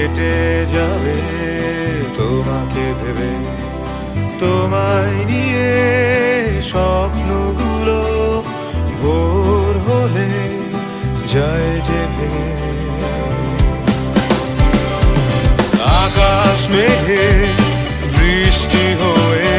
কেটে যাবে তোমাকে ভেবে, তোমায় নিয়ে স্বপ্নগুলো ভোর হলে যায় যে ভেঙে। আকাশ মেঘে বৃষ্টি হয়ে